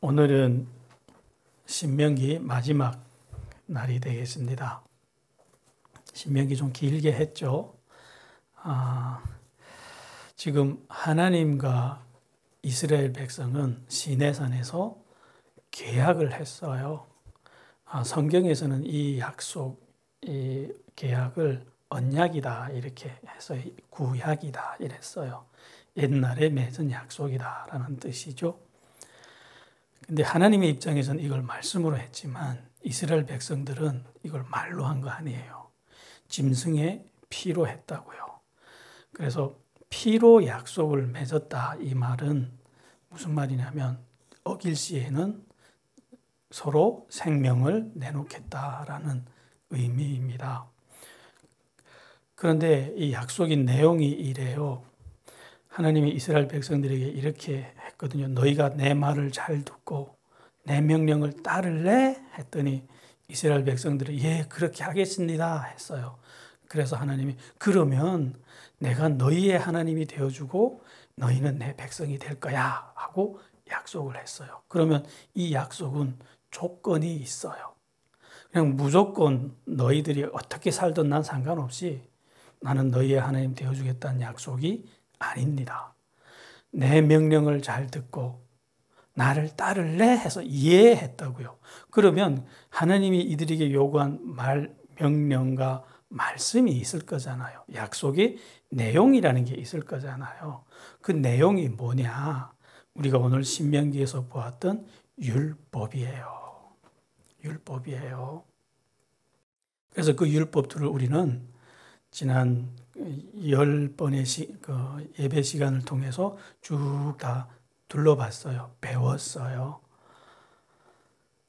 오늘은 신명기 마지막 날이 되겠습니다. 신명기 좀 길게 했죠. 지금 하나님과 이스라엘 백성은 시내산에서 계약을 했어요. 성경에서는 이 약속, 이 계약을 언약이다 이렇게 해서 구약이다 이랬어요. 옛날에 맺은 약속이다라는 뜻이죠. 근데 하나님의 입장에서는 이걸 말씀으로 했지만 이스라엘 백성들은 이걸 말로 한 거 아니에요. 짐승의 피로 했다고요. 그래서 피로 약속을 맺었다 이 말은 무슨 말이냐면 어길 시에는 서로 생명을 내놓겠다라는 의미입니다. 그런데 이 약속인 내용이 이래요. 하나님이 이스라엘 백성들에게 이렇게 했거든요. 너희가 내 말을 잘 듣고 내 명령을 따를래? 했더니 이스라엘 백성들이 예, 그렇게 하겠습니다 했어요. 그래서 하나님이 그러면 내가 너희의 하나님이 되어주고 너희는 내 백성이 될 거야 하고 약속을 했어요. 그러면 이 약속은 조건이 있어요. 그냥 무조건 너희들이 어떻게 살든 난 상관없이 나는 너희의 하나님 되어주겠다는 약속이 아닙니다. 내 명령을 잘 듣고 나를 따를래 해서 이해했다고요. 그러면 하나님이 이들에게 요구한 명령과 말씀이 있을 거잖아요. 약속의 내용이라는 게 있을 거잖아요. 그 내용이 뭐냐? 우리가 오늘 신명기에서 보았던 율법이에요. 율법이에요. 그래서 그 율법들을 우리는 지난 10번의 예배 시간을 통해서 쭉 다 둘러봤어요. 배웠어요.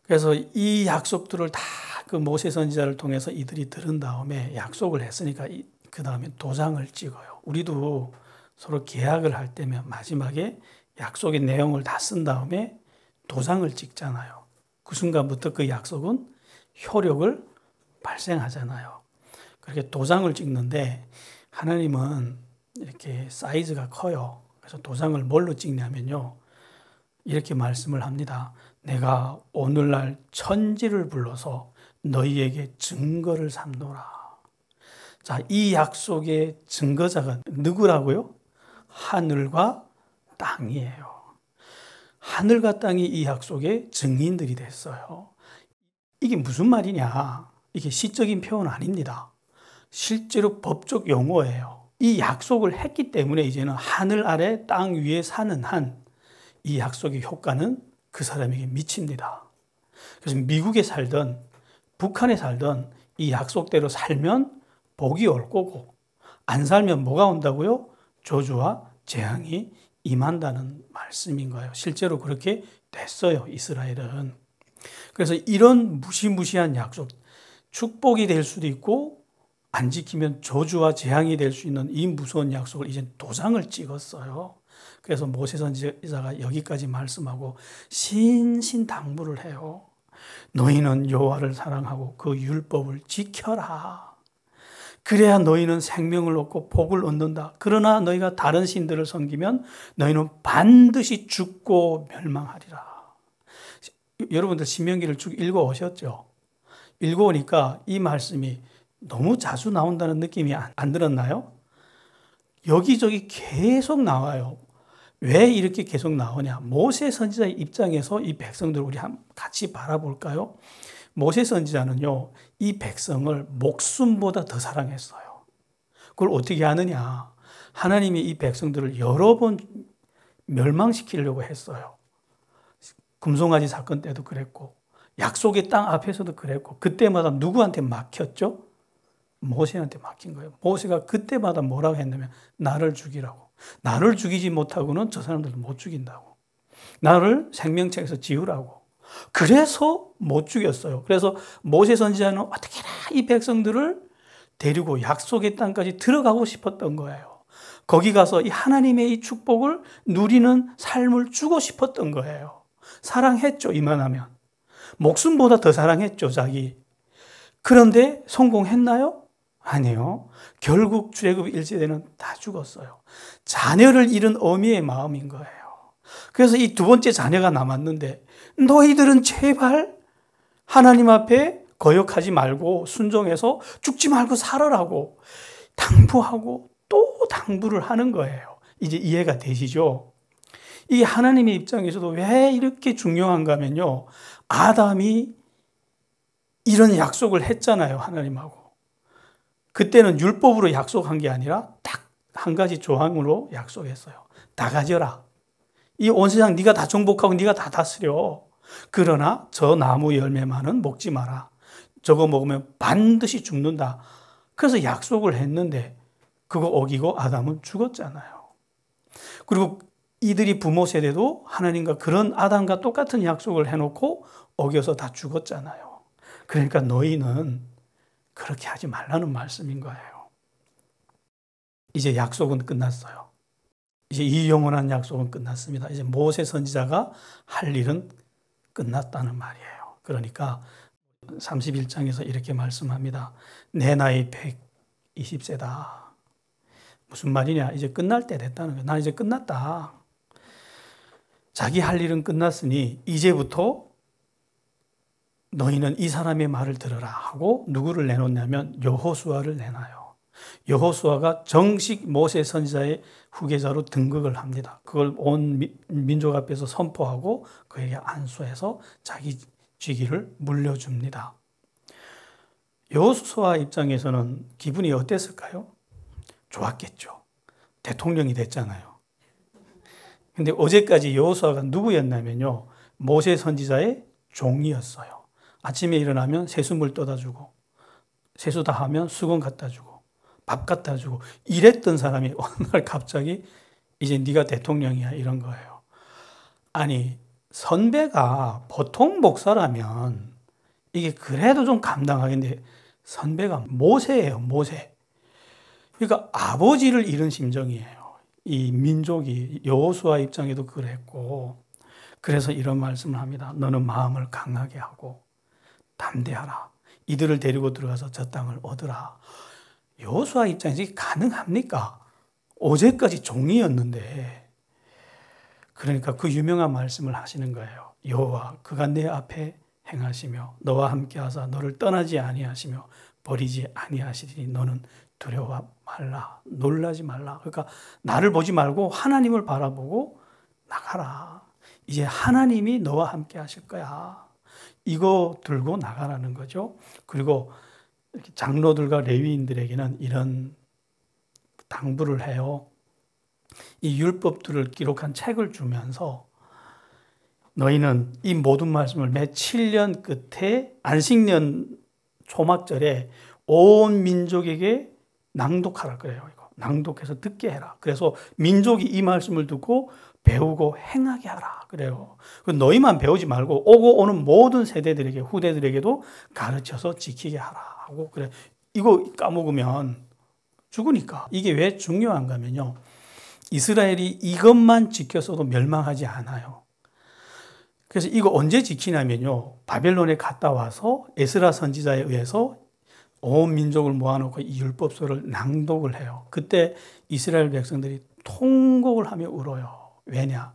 그래서 이 약속들을 다 그 모세 선지자를 통해서 이들이 들은 다음에 약속을 했으니까 그 다음에 도장을 찍어요. 우리도 서로 계약을 할 때면 마지막에 약속의 내용을 다 쓴 다음에 도장을 찍잖아요. 그 순간부터 그 약속은 효력을 발생하잖아요. 그렇게 도장을 찍는데 하나님은 이렇게 사이즈가 커요. 그래서 도장을 뭘로 찍냐면요. 이렇게 말씀을 합니다. 내가 오늘날 천지를 불러서 너희에게 증거를 삼노라. 자, 이 약속의 증거자가 누구라고요? 하늘과 땅이에요. 하늘과 땅이 이 약속의 증인들이 됐어요. 이게 무슨 말이냐? 이게 시적인 표현 아닙니다. 실제로 법적 용어예요. 이 약속을 했기 때문에 이제는 하늘 아래 땅 위에 사는 한 이 약속의 효과는 그 사람에게 미칩니다. 그래서 미국에 살든 북한에 살든 이 약속대로 살면 복이 올 거고 안 살면 뭐가 온다고요? 저주와 재앙이 임한다는 말씀인 거예요. 실제로 그렇게 됐어요. 이스라엘은. 그래서 이런 무시무시한 약속, 축복이 될 수도 있고 안 지키면 저주와 재앙이 될 수 있는 이 무서운 약속을 이제 도장을 찍었어요. 그래서 모세 선지자가 여기까지 말씀하고 신신당부를 해요. 너희는 여호와를 사랑하고 그 율법을 지켜라. 그래야 너희는 생명을 얻고 복을 얻는다. 그러나 너희가 다른 신들을 섬기면 너희는 반드시 죽고 멸망하리라. 여러분들 신명기를 쭉 읽어오셨죠? 읽어오니까 이 말씀이 너무 자주 나온다는 느낌이 안 들었나요? 여기저기 계속 나와요. 왜 이렇게 계속 나오냐? 모세 선지자의 입장에서 이 백성들을 우리 같이 바라볼까요? 모세 선지자는요, 이 백성을 목숨보다 더 사랑했어요. 그걸 어떻게 하느냐? 하나님이 이 백성들을 여러 번 멸망시키려고 했어요. 금송아지 사건 때도 그랬고, 약속의 땅 앞에서도 그랬고, 그때마다 누구한테 막혔죠? 모세한테 맡긴 거예요. 모세가 그때마다 뭐라고 했냐면 나를 죽이라고. 나를 죽이지 못하고는 저 사람들도 못 죽인다고. 나를 생명책에서 지우라고. 그래서 못 죽였어요. 그래서 모세 선지자는 어떻게나 이 백성들을 데리고 약속의 땅까지 들어가고 싶었던 거예요. 거기 가서 이 하나님의 이 축복을 누리는 삶을 주고 싶었던 거예요. 사랑했죠, 이만하면. 목숨보다 더 사랑했죠, 자기. 그런데 성공했나요? 아니요. 결국 출애굽 1세대는 다 죽었어요. 자녀를 잃은 어미의 마음인 거예요. 그래서 이 두 번째 자녀가 남았는데 너희들은 제발 하나님 앞에 거역하지 말고 순종해서 죽지 말고 살아라고 당부하고 또 당부를 하는 거예요. 이제 이해가 되시죠? 이 하나님의 입장에서도 왜 이렇게 중요한가 하면요. 아담이 이런 약속을 했잖아요. 하나님하고. 그때는 율법으로 약속한 게 아니라 딱 한 가지 조항으로 약속했어요. 다 가져라. 이 온 세상 네가 다 정복하고 네가 다 다스려. 그러나 저 나무 열매만은 먹지 마라. 저거 먹으면 반드시 죽는다. 그래서 약속을 했는데 그거 어기고 아담은 죽었잖아요. 그리고 이들이 부모 세대도 하나님과 그런 아담과 똑같은 약속을 해놓고 어겨서 다 죽었잖아요. 그러니까 너희는 그렇게 하지 말라는 말씀인 거예요. 이제 약속은 끝났어요. 이제 이 영원한 약속은 끝났습니다. 이제 모세 선지자가 할 일은 끝났다는 말이에요. 그러니까 31장에서 이렇게 말씀합니다. 내 나이 120세다. 무슨 말이냐? 이제 끝날 때 됐다는 거예요. 난 이제 끝났다. 자기 할 일은 끝났으니 이제부터 너희는 이 사람의 말을 들으라 하고 누구를 내놓냐면 여호수아를 내놔요. 여호수아가 정식 모세 선지자의 후계자로 등극을 합니다. 그걸 온 민족 앞에서 선포하고 그에게 안수해서 자기 직위를 물려줍니다. 여호수아 입장에서는 기분이 어땠을까요? 좋았겠죠. 대통령이 됐잖아요. 근데 어제까지 여호수아가 누구였냐면요. 모세 선지자의 종이었어요. 아침에 일어나면 세수물 떠다 주고 세수 다 하면 수건 갖다 주고 밥 갖다 주고 이랬던 사람이 어느 날 갑자기 이제 네가 대통령이야 이런 거예요. 아니 선배가 보통 목사라면 이게 그래도 좀 감당하겠는데 선배가 모세예요. 모세. 그러니까 아버지를 잃은 심정이에요. 이 민족이 여호수아 입장에도 그랬고 그래서 이런 말씀을 합니다. 너는 마음을 강하게 하고 담대하라. 이들을 데리고 들어가서 저 땅을 얻으라. 여호수아 입장에서 이게 가능합니까? 어제까지 종이었는데 그러니까 그 유명한 말씀을 하시는 거예요. 여호와 그가 내 앞에 행하시며 너와 함께하사 너를 떠나지 아니하시며 버리지 아니하시리니 너는 두려워 말라. 놀라지 말라. 그러니까 나를 보지 말고 하나님을 바라보고 나가라. 이제 하나님이 너와 함께 하실 거야. 이거 들고 나가라는 거죠. 그리고 장로들과 레위인들에게는 이런 당부를 해요. 이 율법들을 기록한 책을 주면서 너희는 이 모든 말씀을 매 7년 끝에 안식년 초막절에 온 민족에게 낭독하라 그래요. 이거 낭독해서 듣게 해라. 그래서 민족이 이 말씀을 듣고 배우고 행하게 하라 그래요. 너희만 배우지 말고 오고 오는 모든 세대들에게 후대들에게도 가르쳐서 지키게 하라 하고 그래. 이거 까먹으면 죽으니까. 이게 왜 중요한가 하면요. 이스라엘이 이것만 지켰어도 멸망하지 않아요. 그래서 이거 언제 지키냐면요. 바벨론에 갔다 와서 에스라 선지자에 의해서 온 민족을 모아놓고 이 율법서를 낭독을 해요. 그때 이스라엘 백성들이 통곡을 하며 울어요. 왜냐?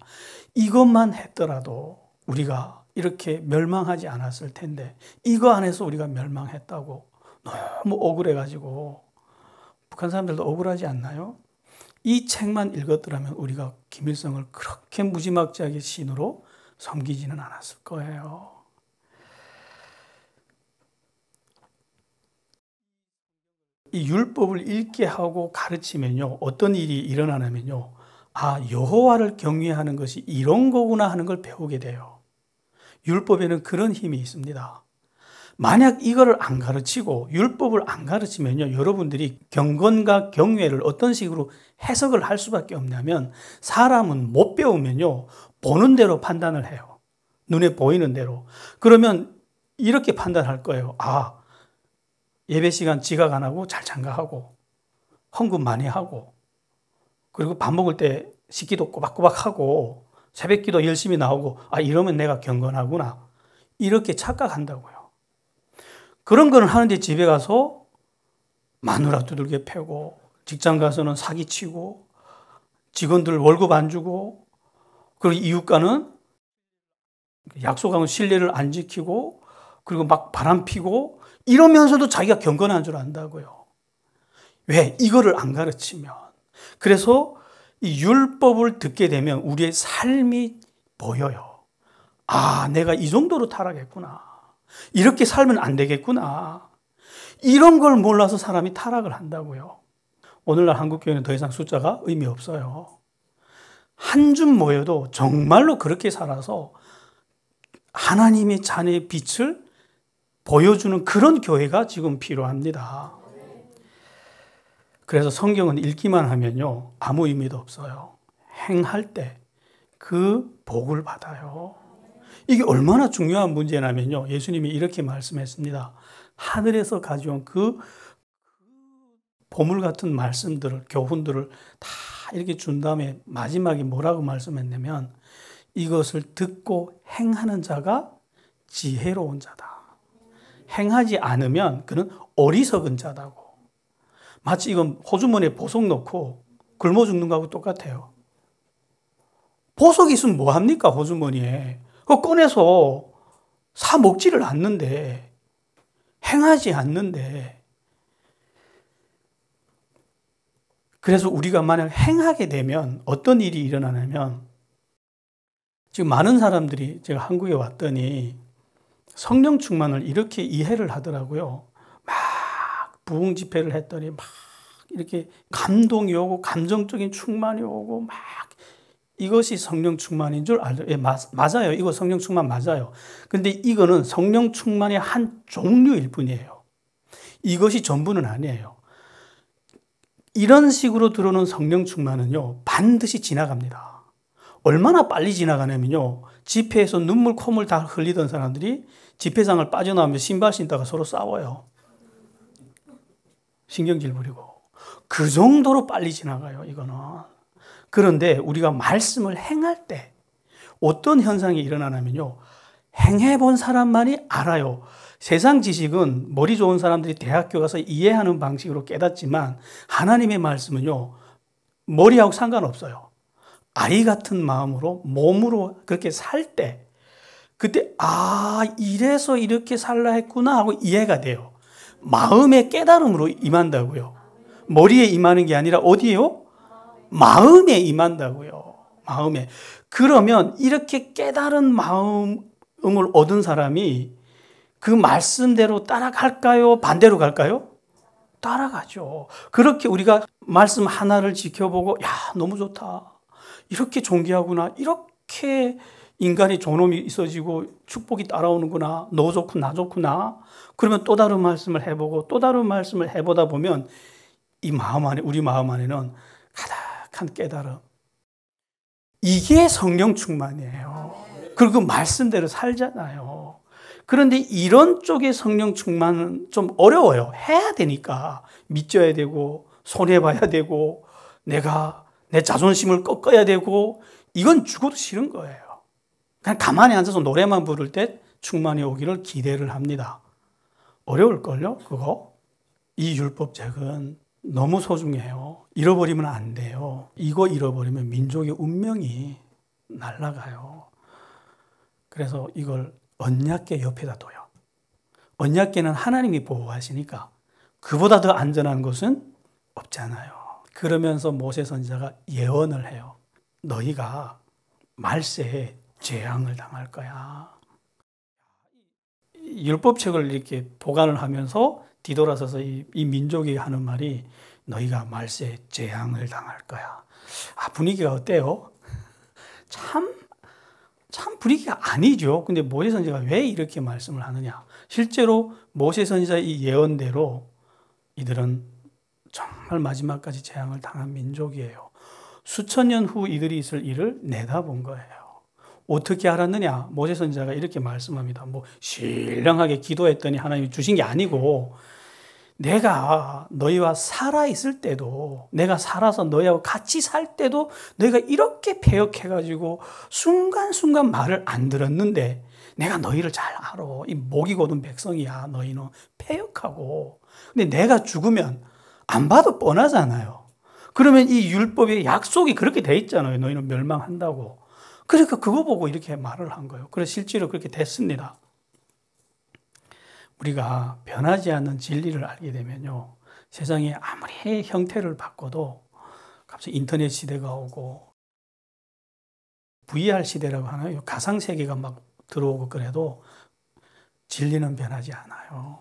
이것만 했더라도 우리가 이렇게 멸망하지 않았을 텐데 이거 안에서 우리가 멸망했다고 너무 억울해가지고 북한 사람들도 억울하지 않나요? 이 책만 읽었더라면 우리가 김일성을 그렇게 무지막지하게 신으로 섬기지는 않았을 거예요. 이 율법을 읽게 하고 가르치면요. 어떤 일이 일어나냐면요. 아, 여호와를 경외하는 것이 이런 거구나 하는 걸 배우게 돼요. 율법에는 그런 힘이 있습니다. 만약 이거를 안 가르치고 율법을 안 가르치면요. 여러분들이 경건과 경외를 어떤 식으로 해석을 할 수밖에 없냐면 사람은 못 배우면요. 보는 대로 판단을 해요. 눈에 보이는 대로. 그러면 이렇게 판단할 거예요. 아, 예배 시간 지각 안 하고 잘 참가하고 헌금 많이 하고 그리고 밥 먹을 때 식기도 꼬박꼬박 하고 새벽기도 열심히 나오고 아 이러면 내가 경건하구나 이렇게 착각한다고요. 그런 거는 하는데 집에 가서 마누라 두들겨 패고 직장 가서는 사기치고 직원들 월급 안 주고 그리고 이웃과는 약속하고 신뢰를 안 지키고 그리고 막 바람 피고 이러면서도 자기가 경건한 줄 안다고요. 왜? 이거를 안 가르치면. 그래서 이 율법을 듣게 되면 우리의 삶이 보여요. 아, 내가 이 정도로 타락했구나. 이렇게 살면 안 되겠구나. 이런 걸 몰라서 사람이 타락을 한다고요. 오늘날 한국교회는 더 이상 숫자가 의미 없어요. 한 줌 모여도 정말로 그렇게 살아서 하나님의 자녀의 빛을 보여주는 그런 교회가 지금 필요합니다. 그래서 성경은 읽기만 하면요, 아무 의미도 없어요. 행할 때 그 복을 받아요. 이게 얼마나 중요한 문제냐면요, 예수님이 이렇게 말씀했습니다. 하늘에서 가져온 그 보물 같은 말씀들을, 교훈들을 다 이렇게 준 다음에 마지막에 뭐라고 말씀했냐면 이것을 듣고 행하는 자가 지혜로운 자다. 행하지 않으면 그는 어리석은 자다고. 마치 이건 호주머니에 보석 넣고 굶어 죽는 거하고 똑같아요. 보석이 있으면 뭐합니까, 호주머니에. 그거 꺼내서 사 먹지를 않는데, 행하지 않는데. 그래서 우리가 만약 행하게 되면 어떤 일이 일어나냐면, 지금 많은 사람들이 제가 한국에 왔더니 성령 충만을 이렇게 이해를 하더라고요. 막 부흥 집회를 했더니 막 이렇게 감동이 오고 감정적인 충만이 오고 막 이것이 성령 충만인 줄 알죠. 예, 맞아요. 이거 성령 충만 맞아요. 근데 이거는 성령 충만의 한 종류일 뿐이에요. 이것이 전부는 아니에요. 이런 식으로 들어오는 성령 충만은요, 반드시 지나갑니다. 얼마나 빨리 지나가냐면요, 집회에서 눈물, 콧물 다 흘리던 사람들이 집회장을 빠져나오면 신발 신다가 서로 싸워요. 신경질 부리고. 그 정도로 빨리 지나가요, 이거는. 그런데 우리가 말씀을 행할 때 어떤 현상이 일어나냐면요, 행해본 사람만이 알아요. 세상 지식은 머리 좋은 사람들이 대학교 가서 이해하는 방식으로 깨닫지만 하나님의 말씀은요, 머리하고 상관없어요. 아이 같은 마음으로, 몸으로 그렇게 살 때, 그때, 아, 이래서 이렇게 살라 했구나 하고 이해가 돼요. 마음의 깨달음으로 임한다고요. 머리에 임하는 게 아니라 어디에요? 마음에 임한다고요. 마음에. 그러면 이렇게 깨달은 마음을 얻은 사람이 그 말씀대로 따라갈까요? 반대로 갈까요? 따라가죠. 그렇게 우리가 말씀 하나를 지켜보고, 야, 너무 좋다. 이렇게 존귀하구나. 이렇게 인간의 존엄이 있어지고 축복이 따라오는구나. 너 좋고 나 좋구나. 그러면 또 다른 말씀을 해보고 또 다른 말씀을 해보다 보면 이 마음 안에, 우리 마음 안에는 가득한 깨달음. 이게 성령 충만이에요. 그리고 그 말씀대로 살잖아요. 그런데 이런 쪽의 성령 충만은 좀 어려워요. 해야 되니까. 믿져야 되고, 손해봐야 되고, 내가 내 자존심을 꺾어야 되고, 이건 죽어도 싫은 거예요. 그냥 가만히 앉아서 노래만 부를 때 충만이 오기를 기대를 합니다. 어려울걸요, 그거? 이 율법책은 너무 소중해요. 잃어버리면 안 돼요. 이거 잃어버리면 민족의 운명이 날아가요. 그래서 이걸 언약궤 옆에다 둬요. 언약궤는 하나님이 보호하시니까 그보다 더 안전한 것은 없잖아요. 그러면서 모세 선지자가 예언을 해요. 너희가 말세에 재앙을 당할 거야. 율법책을 이렇게 보관을 하면서 뒤돌아서서 이 민족이 하는 말이 너희가 말세에 재앙을 당할 거야. 아, 분위기가 어때요? 참 분위기가 아니죠. 근데 모세 선지자가 왜 이렇게 말씀을 하느냐? 실제로 모세 선지자의 이 예언대로 이들은 정말 마지막까지 재앙을 당한 민족이에요. 수천 년 후 이들이 있을 일을 내다본 거예요. 어떻게 알았느냐? 모세 선지자가 이렇게 말씀합니다. 뭐 신령하게 기도했더니 하나님이 주신 게 아니고, 내가 너희와 살아 있을 때도, 내가 살아서 너희하고 같이 살 때도 너희가 이렇게 패역해가지고 순간순간 말을 안 들었는데 내가 너희를 잘 알아. 이 목이 곧은 백성이야. 너희는 패역하고. 근데 내가 죽으면 안 봐도 뻔하잖아요. 그러면 이 율법의 약속이 그렇게 돼 있잖아요. 너희는 멸망한다고. 그러니까 그거 보고 이렇게 말을 한 거예요. 그래서 실제로 그렇게 됐습니다. 우리가 변하지 않는 진리를 알게 되면요, 세상에 아무리 형태를 바꿔도 갑자기 인터넷 시대가 오고 VR 시대라고 하나요? 가상세계가 막 들어오고 그래도 진리는 변하지 않아요.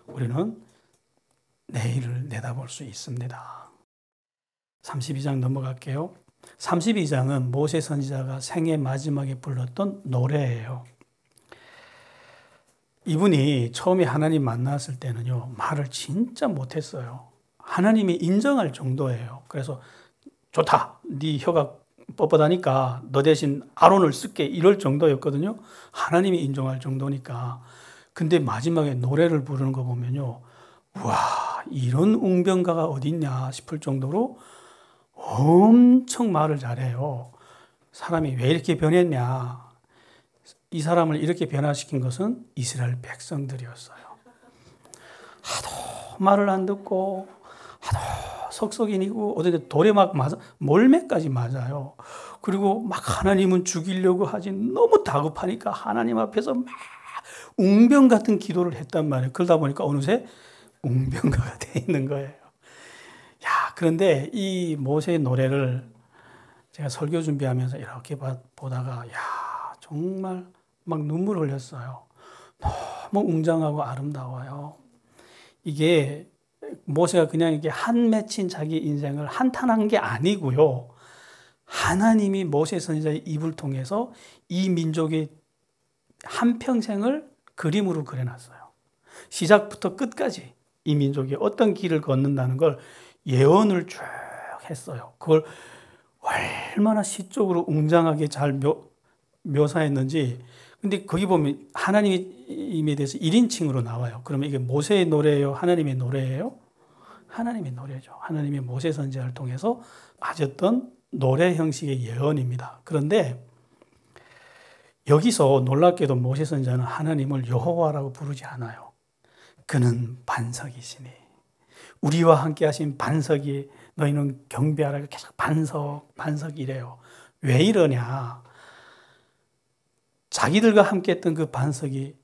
우리는 내일을 내다볼 수 있습니다. 32장 넘어갈게요. 32장은 모세 선지자가 생애 마지막에 불렀던 노래예요. 이분이 처음에 하나님 만났을 때는요, 말을 진짜 못했어요. 하나님이 인정할 정도예요. 그래서 좋다, 네 혀가 뻣뻣하니까 너 대신 아론을 쓸게, 이럴 정도였거든요. 하나님이 인정할 정도니까. 근데 마지막에 노래를 부르는 거 보면요, 와, 이런 웅변가가 어딨냐 싶을 정도로 엄청 말을 잘해요. 사람이 왜 이렇게 변했냐, 이 사람을 이렇게 변화시킨 것은 이스라엘 백성들이었어요. 하도 말을 안 듣고 하도 석석인이고 어디 돌에 막 맞아, 몰매까지 맞아요. 그리고 막 하나님은 죽이려고 하지 너무 다급하니까 하나님 앞에서 막 웅변 같은 기도를 했단 말이에요. 그러다 보니까 어느새 웅변가가 돼 있는 거예요. 야, 그런데 이 모세의 노래를 제가 설교 준비하면서 이렇게 보다가 야, 정말 막 눈물 흘렸어요. 너무 웅장하고 아름다워요. 이게 모세가 그냥 이렇게 한 맺힌 자기 인생을 한탄한 게 아니고요, 하나님이 모세 선지자의 입을 통해서 이 민족의 한평생을 그림으로 그려놨어요. 시작부터 끝까지 이 민족이 어떤 길을 걷는다는 걸 예언을 쭉 했어요. 그걸 얼마나 시적으로 웅장하게 잘 묘사했는지. 근데 거기 보면 하나님에 대해서 1인칭으로 나와요. 그러면 이게 모세의 노래예요? 하나님의 노래예요? 하나님의 노래죠. 하나님의 모세 선지자를 통해서 하셨던 노래 형식의 예언입니다. 그런데 여기서 놀랍게도 모세 선지자는 하나님을 여호와라고 부르지 않아요. 그는 반석이시니, 우리와 함께 하신 반석이 너희는 경배하라, 계속 반석이래요. 왜 이러냐? 자기들과 함께 했던 그 반석이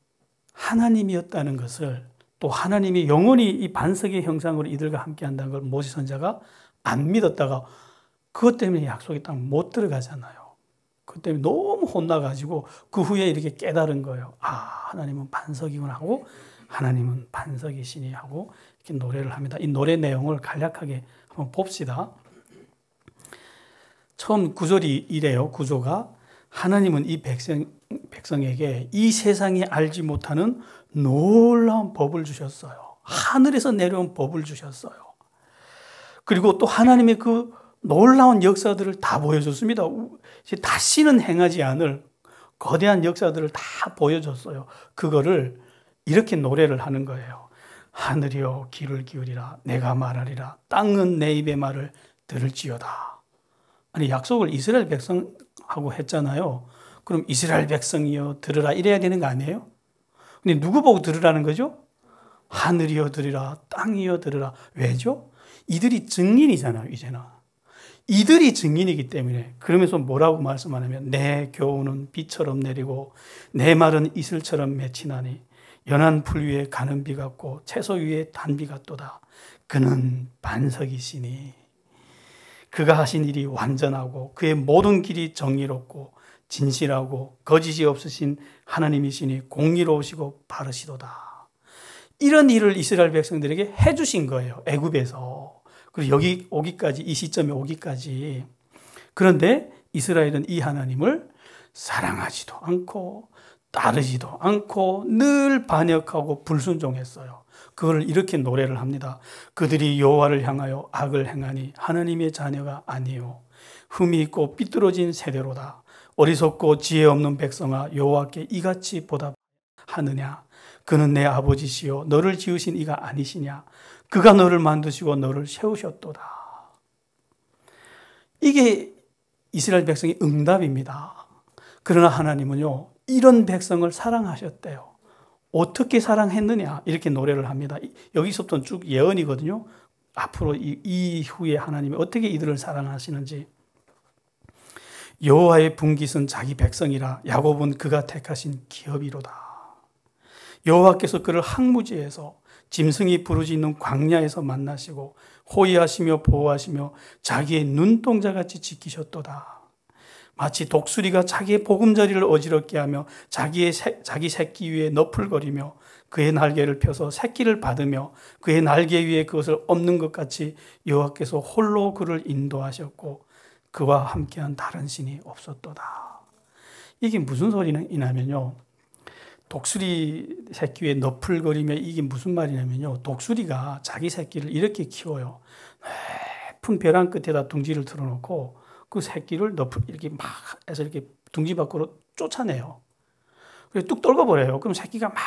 하나님이었다는 것을, 또 하나님이 영원히 이 반석의 형상으로 이들과 함께 한다는 걸 모세 선지자가 안 믿었다가 그것 때문에 약속의 땅 못 들어가잖아요. 그것 때문에 너무 혼나가지고 그 후에 이렇게 깨달은 거예요. 아, 하나님은 반석이구나 하고, 하나님은 반석이시니 하고 이렇게 노래를 합니다. 이 노래 내용을 간략하게 한번 봅시다. 처음 구절이 이래요. 구조가 하나님은 이 백성에게 이 세상이 알지 못하는 놀라운 법을 주셨어요. 하늘에서 내려온 법을 주셨어요. 그리고 또 하나님의 그 놀라운 역사들을 다 보여줬습니다. 다시는 행하지 않을 거대한 역사들을 다 보여줬어요. 그거를 이렇게 노래를 하는 거예요. 하늘이여 귀를 기울이라, 내가 말하리라, 땅은 내 입의 말을 들을지어다. 아니, 약속을 이스라엘 백성하고 했잖아요. 그럼 이스라엘 백성이여 들으라 이래야 되는 거 아니에요? 근데 누구 보고 들으라는 거죠? 하늘이여 들으라, 땅이여 들으라. 왜죠? 이들이 증인이잖아요. 이제는 이들이 증인이기 때문에. 그러면서 뭐라고 말씀하냐면 내 교훈은 비처럼 내리고 내 말은 이슬처럼 맺히나니 연한 풀 위에 가는 비 같고 채소 위에 단비 같도다. 그는 반석이시니 그가 하신 일이 완전하고 그의 모든 길이 정의롭고 진실하고 거짓이 없으신 하나님이시니 공의로우시고 바르시도다. 이런 일을 이스라엘 백성들에게 해주신 거예요. 애굽에서. 그리고 여기 오기까지, 이 시점에 오기까지. 그런데 이스라엘은 이 하나님을 사랑하지도 않고 따르지도 않고 늘 반역하고 불순종했어요. 그걸 이렇게 노래를 합니다. 그들이 여호와를 향하여 악을 행하니 하나님의 자녀가 아니요 흠이 있고 삐뚤어진 세대로다. 어리석고 지혜 없는 백성아, 여호와께 이같이 보답하느냐? 그는 내 아버지시요 너를 지으신 이가 아니시냐? 그가 너를 만드시고 너를 세우셨도다. 이게 이스라엘 백성의 응답입니다. 그러나 하나님은요, 이런 백성을 사랑하셨대요. 어떻게 사랑했느냐? 이렇게 노래를 합니다. 여기서부터는 쭉 예언이거든요. 앞으로 이후에 하나님이 어떻게 이들을 사랑하시는지. 여호와의 분깃은 자기 백성이라 야곱은 그가 택하신 기업이로다. 여호와께서 그를 항무지에서 짐승이 부르짖는 광야에서 만나시고 호위하시며 보호하시며 자기의 눈동자같이 지키셨도다. 마치 독수리가 자기의 보금자리를 어지럽게 하며 자기 새끼 위에 너풀거리며 그의 날개를 펴서 새끼를 받으며 그의 날개 위에 그것을 엎는 것 같이 여호와께서 홀로 그를 인도하셨고 그와 함께한 다른 신이 없었도다. 이게 무슨 소리냐면요, 독수리 새끼 위에 너풀거리며, 이게 무슨 말이냐면요, 독수리가 자기 새끼를 이렇게 키워요. 높은 벼랑 끝에다 둥지를 틀어놓고 그 새끼를 이렇게 막 해서 이렇게 둥지 밖으로 쫓아내요. 그래서 뚝 떨궈버려요. 그럼 새끼가 막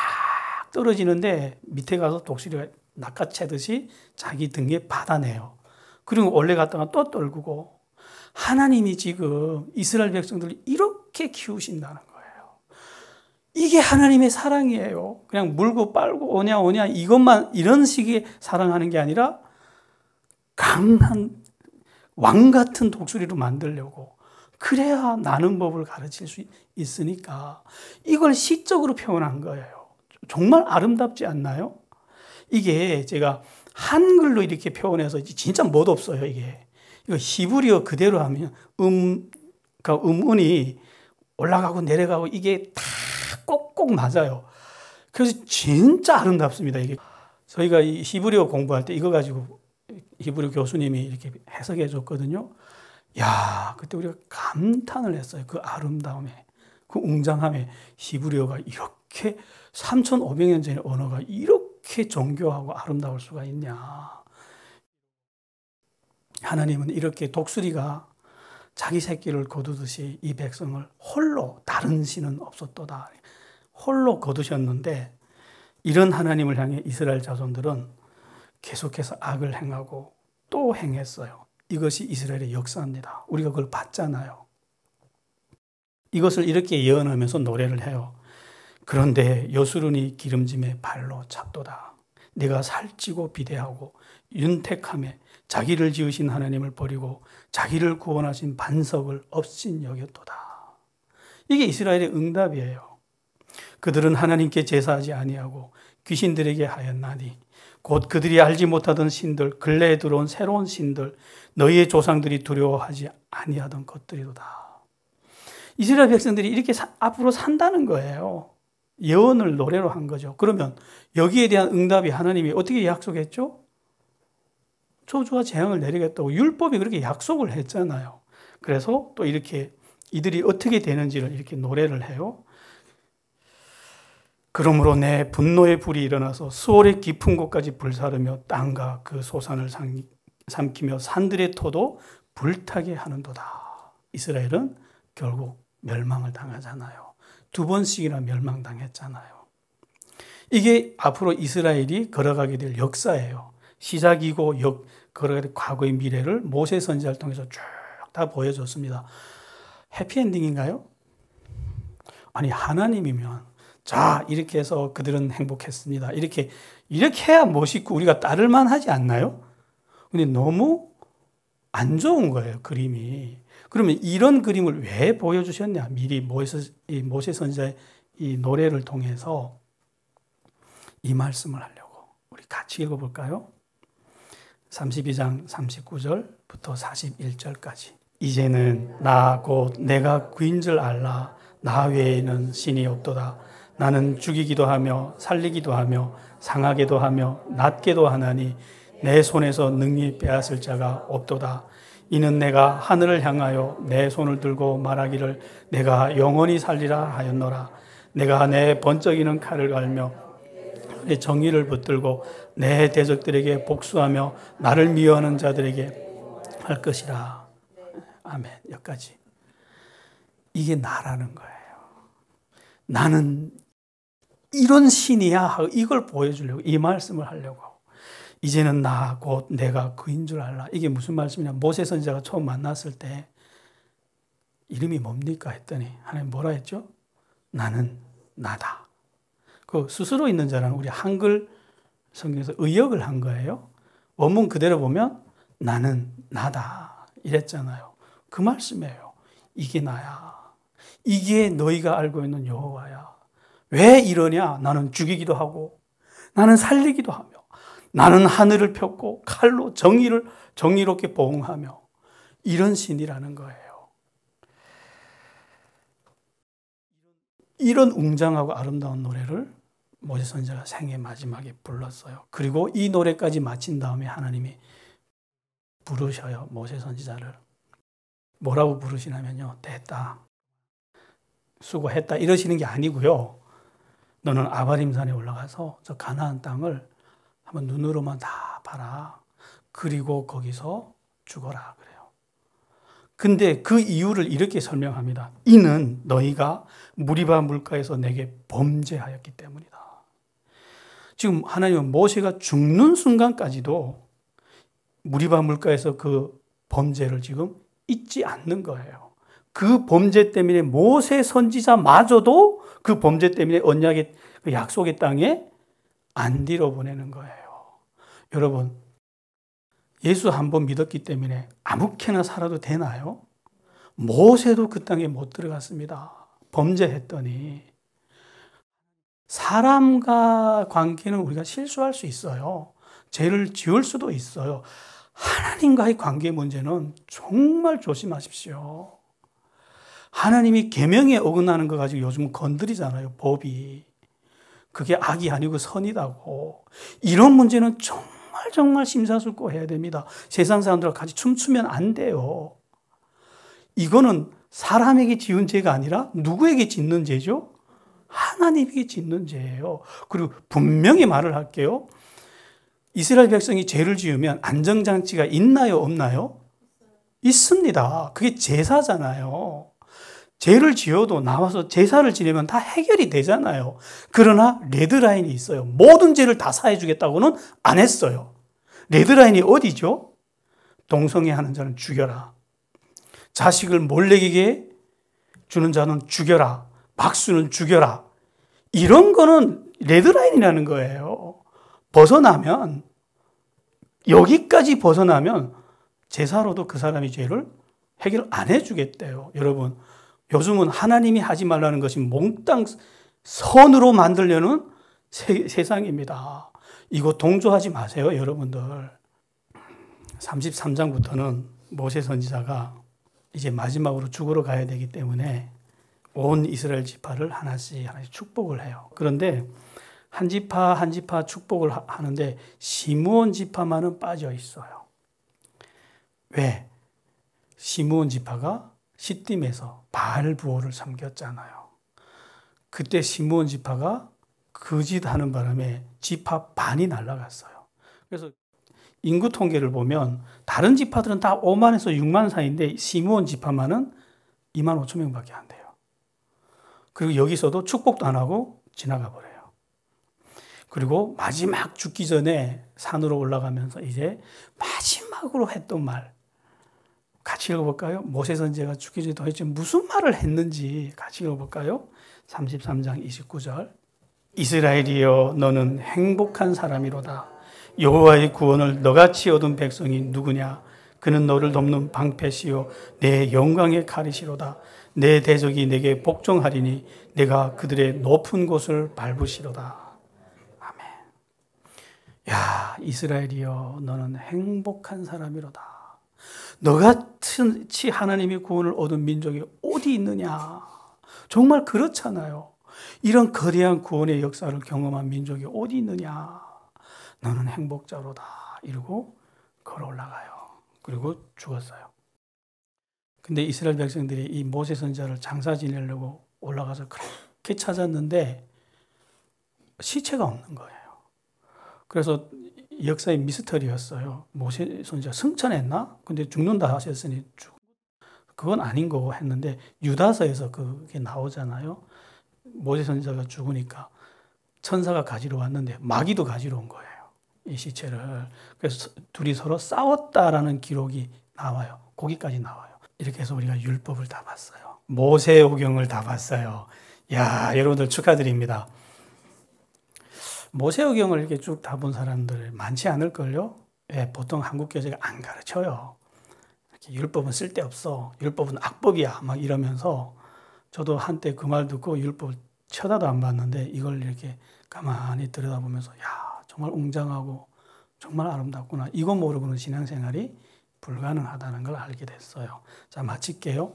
떨어지는데 밑에 가서 독수리가 낚아채듯이 자기 등에 받아내요. 그리고 올라갔다가 또 떨구고. 하나님이 지금 이스라엘 백성들을 이렇게 키우신다는 거예요. 이게 하나님의 사랑이에요. 그냥 물고 빨고 오냐 이것만, 이런 식의 사랑하는 게 아니라 강한 왕 같은 독수리로 만들려고. 그래야 나는 법을 가르칠 수 있으니까 이걸 시적으로 표현한 거예요. 정말 아름답지 않나요? 이게 제가 한글로 이렇게 표현해서 진짜 멋없어요. 이거 히브리어 그대로 하면 그러니까 음운이 올라가고 내려가고 이게 다 꼭꼭 맞아요. 그래서 진짜 아름답습니다. 이게 저희가 이 히브리어 공부할 때 이거 가지고 히브리 교수님이 이렇게 해석해 줬거든요. 야, 그때 우리가 감탄을 했어요. 그 아름다움에, 그 웅장함에. 히브리어가 이렇게 3,500년 전의 언어가 이렇게 정교하고 아름다울 수가 있냐. 하나님은 이렇게 독수리가 자기 새끼를 거두듯이 이 백성을 홀로, 다른 신은 없었도다, 홀로 거두셨는데, 이런 하나님을 향해 이스라엘 자손들은 계속해서 악을 행하고 또 행했어요. 이것이 이스라엘의 역사입니다. 우리가 그걸 봤잖아요. 이것을 이렇게 예언하면서 노래를 해요. 그런데 여수론이 기름짐에 발로 찼도다. 내가 살찌고 비대하고 윤택함에 자기를 지으신 하나님을 버리고 자기를 구원하신 반석을 업신 여겼도다. 이게 이스라엘의 응답이에요. 그들은 하나님께 제사하지 아니하고 귀신들에게 하였나니 곧 그들이 알지 못하던 신들, 근래에 들어온 새로운 신들, 너희의 조상들이 두려워하지 아니하던 것들이로다. 이스라엘 백성들이 이렇게 앞으로 산다는 거예요. 예언을 노래로 한 거죠. 그러면 여기에 대한 응답이 하나님이 어떻게 약속했죠? 저주와 재앙을 내리겠다고 율법이 그렇게 약속을 했잖아요. 그래서 또 이렇게 이들이 어떻게 되는지를 이렇게 노래를 해요. 그러므로 내 분노의 불이 일어나서 수월의 깊은 곳까지 불사르며 땅과 그 소산을 삼키며 산들의 토도 불타게 하는도다. 이스라엘은 결국 멸망을 당하잖아요. 2번씩이나 멸망당했잖아요. 이게 앞으로 이스라엘이 걸어가게 될 역사예요. 시작이고 걸어가게 될 과거의 미래를 모세 선지자를 통해서 쭉 다 보여줬습니다. 해피엔딩인가요? 아니, 하나님이면 자, 이렇게 해서 그들은 행복했습니다. 이렇게 해야 멋있고 우리가 따를만 하지 않나요? 근데 너무 안 좋은 거예요, 그림이. 그러면 이런 그림을 왜 보여주셨냐? 미리 모세 선지자의 이 노래를 통해서 이 말씀을 하려고. 우리 같이 읽어볼까요? 32장 39절부터 41절까지. 이제는 나 곧 내가 그인 줄 알라. 나 외에는 신이 없도다. 나는 죽이기도 하며 살리기도 하며 상하게도 하며 낫게도 하나니 내 손에서 능히 빼앗을 자가 없도다. 이는 내가 하늘을 향하여 내 손을 들고 말하기를 내가 영원히 살리라 하였노라. 내가 내 번쩍이는 칼을 갈며 내 정의를 붙들고 내 대적들에게 복수하며 나를 미워하는 자들에게 할 것이라. 아멘. 여기까지. 이게 나라는 거예요. 나는 이런 신이야 하고 이걸 보여주려고, 이 말씀을 하려고. 이제는 나 곧 내가 그인 줄 알라. 이게 무슨 말씀이냐? 모세 선지자가 처음 만났을 때 이름이 뭡니까 했더니 하나님 뭐라 했죠? 나는 나다. 그 스스로 있는 자라는 우리 한글 성경에서 의역을 한 거예요. 원문 그대로 보면 나는 나다 이랬잖아요. 그 말씀이에요. 이게 나야. 이게 너희가 알고 있는 여호와야. 왜 이러냐? 나는 죽이기도 하고 나는 살리기도 하며 나는 하늘을 폈고 칼로 정의롭게 보응하며 이런 신이라는 거예요. 이런 웅장하고 아름다운 노래를 모세 선지자가 생애 마지막에 불렀어요. 그리고 이 노래까지 마친 다음에 하나님이 부르셔요. 모세 선지자를. 뭐라고 부르시냐면요. 됐다. 수고했다. 이러시는 게 아니고요. 너는 아바림산에 올라가서 저 가나안 땅을 한번 눈으로만 다 봐라. 그리고 거기서 죽어라. 그래요. 근데 그 이유를 이렇게 설명합니다. 이는 너희가 무리바 물가에서 내게 범죄하였기 때문이다. 지금 하나님은 모세가 죽는 순간까지도 무리바 물가에서 그 범죄를 지금 잊지 않는 거예요. 그 범죄 때문에 모세 선지자마저도 그 범죄 때문에 언약의 그 약속의 땅에 안 들여보내는 거예요. 여러분, 예수 한 번 믿었기 때문에 아무렇게나 살아도 되나요? 모세도 그 땅에 못 들어갔습니다. 범죄했더니. 사람과 관계는 우리가 실수할 수 있어요. 죄를 지을 수도 있어요. 하나님과의 관계 문제는 정말 조심하십시오. 하나님이 계명에 어긋나는 거 가지고 요즘 건드리잖아요. 법이. 그게 악이 아니고 선이다고. 이런 문제는 정말 심사숙고해야 됩니다. 세상 사람들과 같이 춤추면 안 돼요. 이거는 사람에게 지은 죄가 아니라 누구에게 짓는 죄죠? 하나님에게 짓는 죄예요. 그리고 분명히 말을 할게요. 이스라엘 백성이 죄를 지으면 안정장치가 있나요? 없나요? 있습니다. 그게 제사잖아요. 죄를 지어도 나와서 제사를 지내면 다 해결이 되잖아요. 그러나 레드라인이 있어요. 모든 죄를 다 사해주겠다고는 안 했어요. 레드라인이 어디죠? 동성애하는 자는 죽여라. 자식을 몰래에게 주는 자는 죽여라. 박수는 죽여라. 이런 거는 레드라인이라는 거예요. 벗어나면, 여기까지 벗어나면 제사로도 그 사람의 죄를 해결 안 해주겠대요. 여러분, 요즘은 하나님이 하지 말라는 것이 몽땅 선으로 만들려는 세상입니다. 이거 동조하지 마세요, 여러분들. 33장부터는 모세 선지자가 이제 마지막으로 죽으러 가야 되기 때문에 온 이스라엘 지파를 하나씩 축복을 해요. 그런데 한 지파 한 지파 축복을 하는데 시므온 지파만은 빠져 있어요. 왜? 시므온 지파가 시딤에서 바알 부호를 섬겼잖아요. 그때 시므온 지파가 그 짓 하는 바람에 지파 반이 날아갔어요. 그래서 인구 통계를 보면 다른 지파들은 다 5만에서 6만 사이인데 시므온 지파만은 2만 5천 명밖에 안 돼요. 그리고 여기서도 축복도 안 하고 지나가 버려요. 그리고 마지막 죽기 전에 산으로 올라가면서 이제 마지막으로 했던 말 같이 읽어볼까요? 모세 선지자가 죽기 전에 도대체 무슨 말을 했는지 같이 읽어볼까요? 33장 29절. 이스라엘이여 너는 행복한 사람이로다. 여호와의 구원을 너같이 얻은 백성이 누구냐? 그는 너를 돕는 방패시요 내 영광의 칼이시로다. 내 대적이 내게 복종하리니 내가 그들의 높은 곳을 밟으시로다. 아멘. 야, 이스라엘이여 너는 행복한 사람이로다. 너같이 하나님의 구원을 얻은 민족이 어디 있느냐? 정말 그렇잖아요. 이런 거대한 구원의 역사를 경험한 민족이 어디 있느냐? 너는 행복자로다. 이러고 걸어 올라가요. 그리고 죽었어요. 근데 이스라엘 백성들이 이 모세 선지자를 장사 지내려고 올라가서 그렇게 찾았는데 시체가 없는 거예요. 그래서 역사의 미스터리였어요. 모세 선지자 승천했나? 근데 죽는다 하셨으니 그건 아닌 거고 했는데 유다서에서 그게 나오잖아요. 모세 선지자가 죽으니까 천사가 가지러 왔는데 마귀도 가지러 온 거예요. 이 시체를. 그래서 둘이 서로 싸웠다라는 기록이 나와요. 거기까지 나와요. 이렇게 해서 우리가 율법을 다 봤어요. 모세오경을 다 봤어요. 야, 여러분들 축하드립니다. 모세오경을 이렇게 쭉 다 본 사람들 많지 않을걸요? 예, 보통 한국 교재가 안 가르쳐요. 율법은 쓸데없어. 율법은 악법이야. 막 이러면서 저도 한때 그 말 듣고 율법을 쳐다도 안 봤는데 이걸 이렇게 가만히 들여다보면서 야, 정말 웅장하고 정말 아름답구나. 이거 모르고는 신앙생활이 불가능하다는 걸 알게 됐어요. 자, 마칠게요.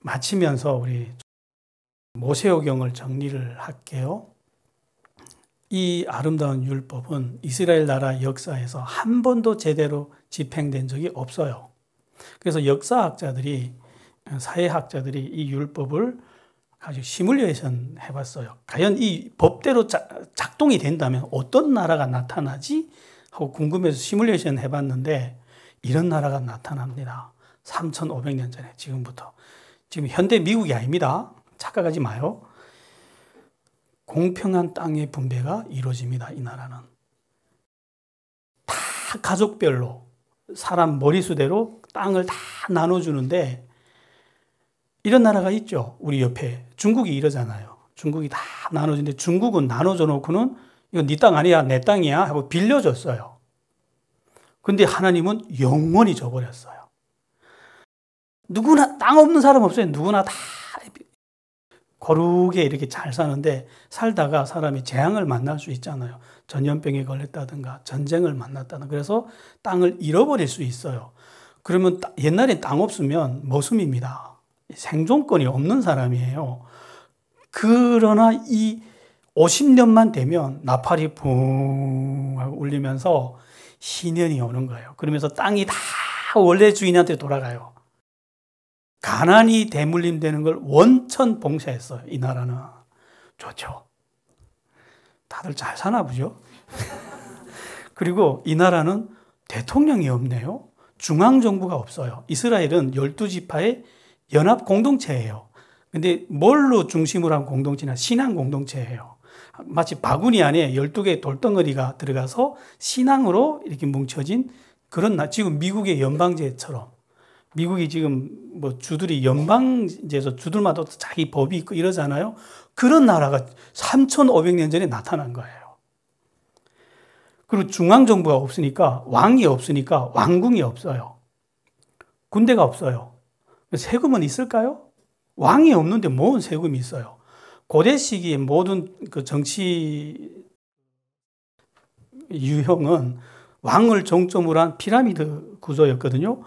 마치면서 우리 모세오경을 정리를 할게요. 이 아름다운 율법은 이스라엘 나라 역사에서 한 번도 제대로 집행된 적이 없어요. 그래서 역사학자들이, 사회학자들이 이 율법을 아주 시뮬레이션 해봤어요. 과연 이 법대로 작동이 된다면 어떤 나라가 나타나지? 하고 궁금해서 시뮬레이션 해봤는데 이런 나라가 나타납니다. 3,500년 전에, 지금부터. 지금 현대 미국이 아닙니다. 착각하지 마요. 공평한 땅의 분배가 이루어집니다. 이 나라는. 다 가족별로 사람 머리수대로 땅을 다 나눠주는데 이런 나라가 있죠. 우리 옆에. 중국이 이러잖아요. 중국이 다 나눠주는데 중국은 나눠줘 놓고는 이건 네 땅 아니야, 내 땅이야 하고 빌려줬어요. 근데 하나님은 영원히 줘버렸어요. 누구나, 땅 없는 사람 없어요. 누구나 다 거룩에 이렇게 잘 사는데 살다가 사람이 재앙을 만날 수 있잖아요. 전염병에 걸렸다든가 전쟁을 만났다든가. 그래서 땅을 잃어버릴 수 있어요. 그러면 옛날에 땅 없으면 머슴입니다. 생존권이 없는 사람이에요. 그러나 이 50년만 되면 나팔이 붕 하고 울리면서 희년이 오는 거예요. 그러면서 땅이 다 원래 주인한테 돌아가요. 가난이 대물림되는 걸 원천 봉쇄했어요. 이 나라는. 좋죠. 다들 잘 사나 보죠? 그리고 이 나라는 대통령이 없네요. 중앙정부가 없어요. 이스라엘은 12지파의 연합 공동체예요. 근데 뭘로 중심으로 한 공동체냐? 신앙 공동체예요. 마치 바구니 안에 12개의 돌덩어리가 들어가서 신앙으로 이렇게 뭉쳐진 그런, 지금 미국의 연방제처럼. 미국이 지금 뭐 주들이 연방제에서 주들마다 자기 법이 있고 이러잖아요. 그런 나라가 3,500년 전에 나타난 거예요. 그리고 중앙정부가 없으니까, 왕이 없으니까 왕궁이 없어요. 군대가 없어요. 세금은 있을까요? 왕이 없는데 뭔 세금이 있어요? 고대 시기의 모든 그 정치 유형은 왕을 정점으로 한 피라미드 구조였거든요.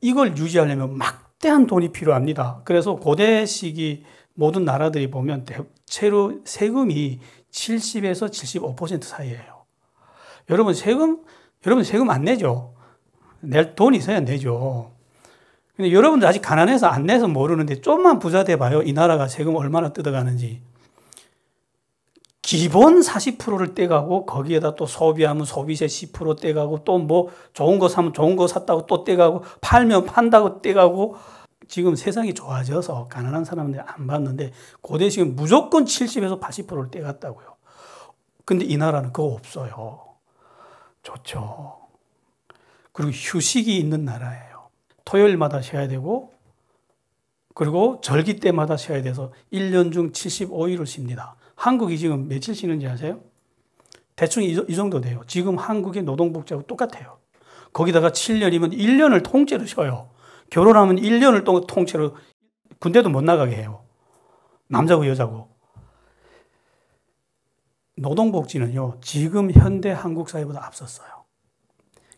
이걸 유지하려면 막대한 돈이 필요합니다. 그래서 고대 시기 모든 나라들이 보면 대체로 세금이 70에서 75% 사이예요. 여러분 세금 안 내죠? 낼 돈 있어야 내죠. 근데 여러분들 아직 가난해서 안 내서 모르는데 좀만 부자 돼봐요. 이 나라가 세금 얼마나 뜯어가는지. 기본 40%를 떼가고 거기에다 또 소비하면 소비세 10% 떼가고 또 뭐 좋은 거 사면 좋은 거 샀다고 또 떼가고 팔면 판다고 떼가고. 지금 세상이 좋아져서 가난한 사람들 안 받는데 고대 시기는 무조건 70에서 80%를 떼갔다고요. 근데 이 나라는 그거 없어요. 좋죠. 그리고 휴식이 있는 나라예요. 토요일마다 쉬어야 되고 그리고 절기 때마다 쉬어야 돼서 1년 중 75일을 쉽니다. 한국이 지금 며칠 쉬는지 아세요? 대충 이 정도 돼요. 지금 한국의 노동복지하고 똑같아요. 거기다가 7년이면 1년을 통째로 쉬어요. 결혼하면 1년을 통째로 군대도 못 나가게 해요. 남자고 여자고. 노동복지는요, 지금 현대 한국 사회보다 앞섰어요.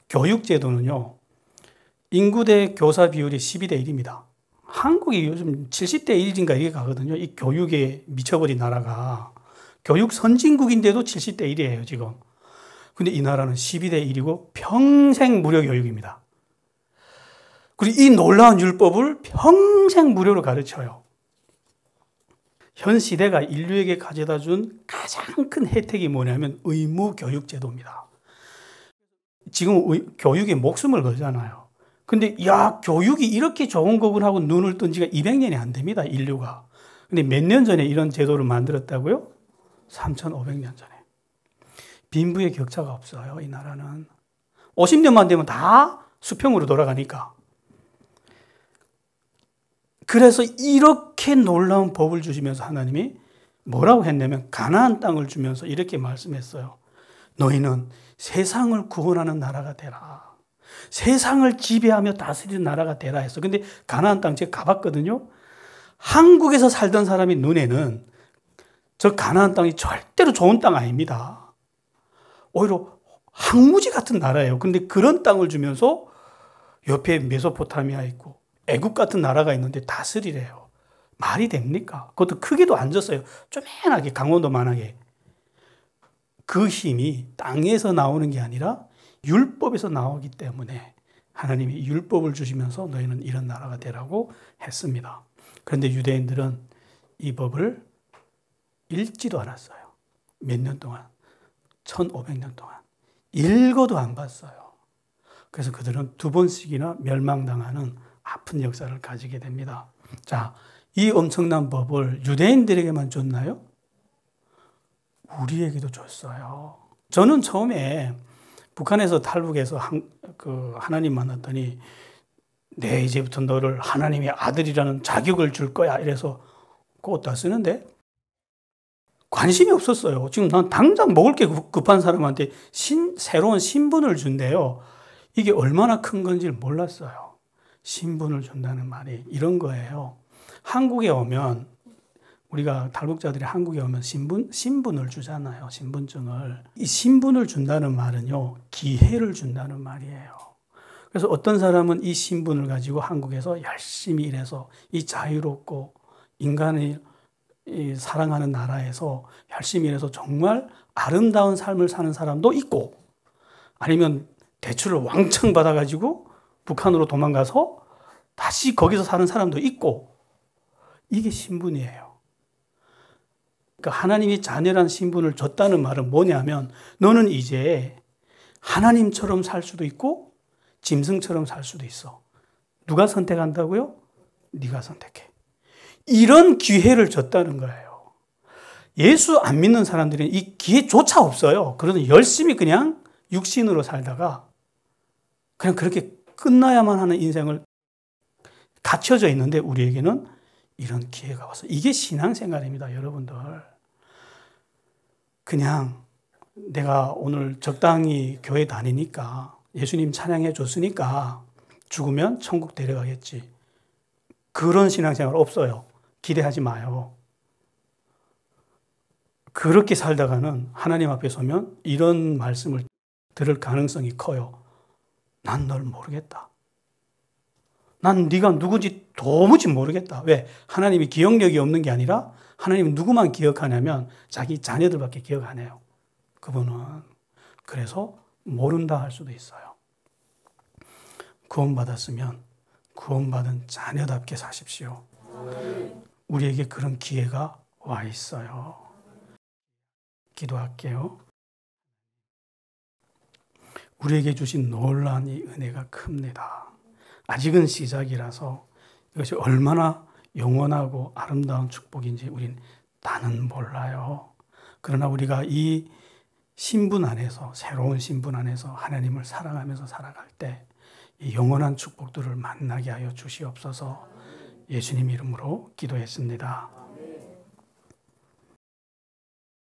교육제도는요, 인구 대 교사 비율이 12대 1입니다. 한국이 요즘 70대 1인가 이렇게 가거든요. 이 교육에 미쳐버린 나라가. 교육 선진국인데도 70대 1이에요, 지금. 근데 이 나라는 12대 1이고 평생 무료 교육입니다. 그리고 이 놀라운 율법을 평생 무료로 가르쳐요. 현 시대가 인류에게 가져다 준 가장 큰 혜택이 뭐냐면 의무 교육 제도입니다. 지금 교육에 목숨을 걸잖아요. 근데 야, 교육이 이렇게 좋은 거구나 하고 눈을 뜬 지가 200년이 안 됩니다, 인류가. 근데 몇 년 전에 이런 제도를 만들었다고요? 3,500년 전에. 빈부의 격차가 없어요, 이 나라는. 50년만 되면 다 수평으로 돌아가니까. 그래서 이렇게 놀라운 법을 주시면서 하나님이 뭐라고 했냐면 가나안 땅을 주면서 이렇게 말씀했어요. 너희는 세상을 구원하는 나라가 되라. 세상을 지배하며 다스리는 나라가 되라 했어. 근데 가나안 땅 제가 가봤거든요. 한국에서 살던 사람의 눈에는 저 가나안 땅이 절대로 좋은 땅 아닙니다. 오히려 황무지 같은 나라예요. 근데 그런 땅을 주면서 옆에 메소포타미아 있고 애국 같은 나라가 있는데 다스리래요. 말이 됩니까? 그것도 크기도 안 졌어요. 쪼맨하게 강원도만하게. 그 힘이 땅에서 나오는 게 아니라 율법에서 나오기 때문에 하나님이 율법을 주시면서 너희는 이런 나라가 되라고 했습니다. 그런데 유대인들은 이 법을 읽지도 않았어요. 몇 년 동안. 1500년 동안. 읽어도 안 봤어요. 그래서 그들은 두 번씩이나 멸망당하는 아픈 역사를 가지게 됩니다. 자, 이 엄청난 법을 유대인들에게만 줬나요? 우리에게도 줬어요. 저는 처음에 북한에서 탈북해서 하나님 만났더니 내 이제부터 너를 하나님의 아들이라는 자격을 줄 거야 이래서 그것도 쓰는데 관심이 없었어요. 지금 난 당장 먹을 게 급한 사람한테 새로운 신분을 준대요. 이게 얼마나 큰 건지 몰랐어요. 신분을 준다는 말이 이런 거예요. 한국에 오면 우리가 탈북자들이 한국에 오면 신분을 주잖아요. 신분증을. 이 신분을 준다는 말은요. 기회를 준다는 말이에요. 그래서 어떤 사람은 이 신분을 가지고 한국에서 열심히 일해서 이 자유롭고 인간을 사랑하는 나라에서 열심히 일해서 정말 아름다운 삶을 사는 사람도 있고 아니면 대출을 왕창 받아가지고 북한으로 도망가서 다시 거기서 사는 사람도 있고 이게 신분이에요. 그러니까 하나님이 자녀란 신분을 줬다는 말은 뭐냐면 너는 이제 하나님처럼 살 수도 있고 짐승처럼 살 수도 있어. 누가 선택한다고요? 네가 선택해. 이런 기회를 줬다는 거예요. 예수 안 믿는 사람들은 이 기회조차 없어요. 그러니 열심히 그냥 육신으로 살다가 그냥 그렇게 끝나야만 하는 인생을 갇혀져 있는데 우리에게는 이런 기회가 와서 이게 신앙생활입니다, 여러분들. 그냥 내가 오늘 적당히 교회 다니니까 예수님 찬양해 줬으니까 죽으면 천국 데려가겠지. 그런 신앙생활 없어요. 기대하지 마요. 그렇게 살다가는 하나님 앞에 서면 이런 말씀을 들을 가능성이 커요. 난 널 모르겠다. 난 네가 누구지 도무지 모르겠다. 왜? 하나님이 기억력이 없는 게 아니라 하나님은 누구만 기억하냐면 자기 자녀들밖에 기억 안 해요. 그분은. 그래서 모른다 할 수도 있어요. 구원받았으면 구원받은 자녀답게 사십시오. 우리에게 그런 기회가 와 있어요. 기도할게요. 우리에게 주신 놀라운 이 은혜가 큽니다. 아직은 시작이라서 이것이 얼마나 영원하고 아름다운 축복인지 우린 나는 몰라요. 그러나 우리가 이 신분 안에서, 새로운 신분 안에서 하나님을 사랑하면서 살아갈 때 이 영원한 축복들을 만나게 하여 주시옵소서. 예수님 이름으로 기도했습니다.